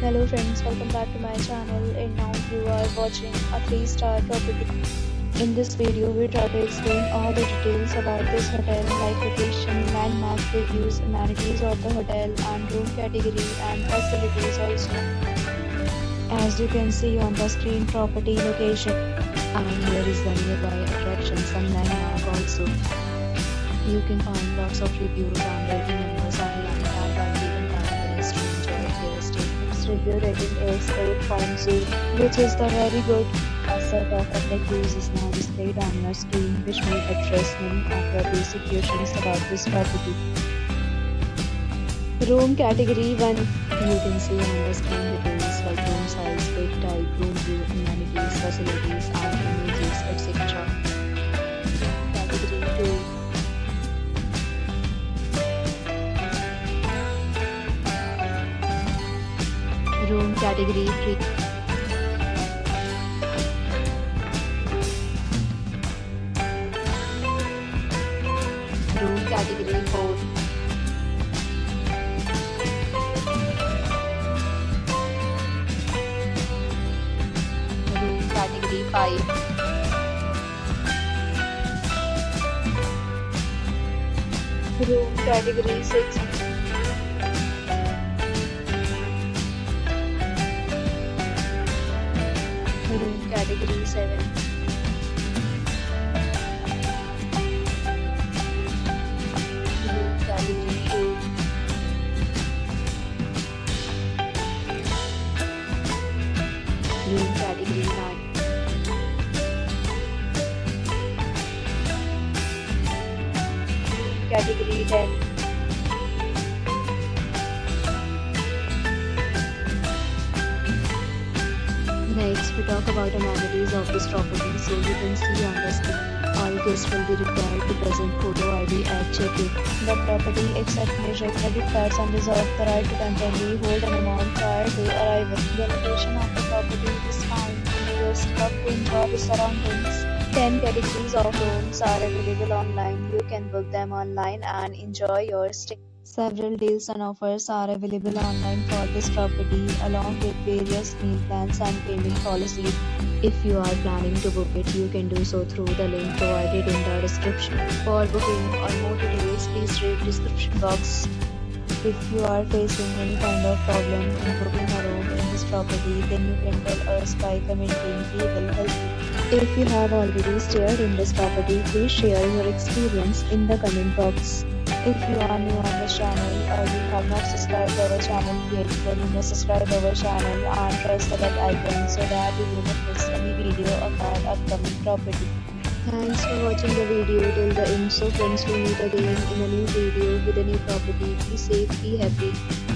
Hello friends, welcome back to my channel, and now you are watching a 3-star property. In this video, we try to explain all the details about this hotel like location, landmark reviews, amenities of the hotel and room category and facilities also. As you can see on the screen, property location, and here is the nearby attractions and landmark also. You can find lots of reviews and rating numbers online and are given confidence to enjoy their stay. Its review rating is 8.0, which is the very good. A set of FAQs is now displayed on your screen, which will address many of your basic questions about this property. Room category 1. You can see on the screen details like room size, bed type, room view, amenities, facilities, and images, etc. Category 2. Room category 3. Room category 4. Room category 5. Room category 6. Room category 7. Room category 8. Room category 9. Room category 10. Next, we talk about amenities of this property. So you can see on the screen, all guests will be required to present photo ID at check-in. The property accepts major credit cards and reserves the right to temporarily hold an amount prior to arrival. The location of the property is fine and guests love to enjoy the surroundings. 10 categories of rooms are available online. You can book them online and enjoy your stay. Several deals and offers are available online for this property, along with various meal plans and payment policies. If you are planning to book it, you can do so through the link provided in the description. For booking or more details, please read description box. If you are facing any kind of problem in booking a room in this property, then you can tell us by commenting. We will help you. If you have already stayed in this property, please share your experience in the comment box. If you are new on this channel or you have not subscribed our channel yet, then you must subscribe our channel and press the bell icon so that you will not miss any video of our upcoming property. Thanks for watching the video till the end. So friends, we meet again in a new video with a new property. Be safe, be happy.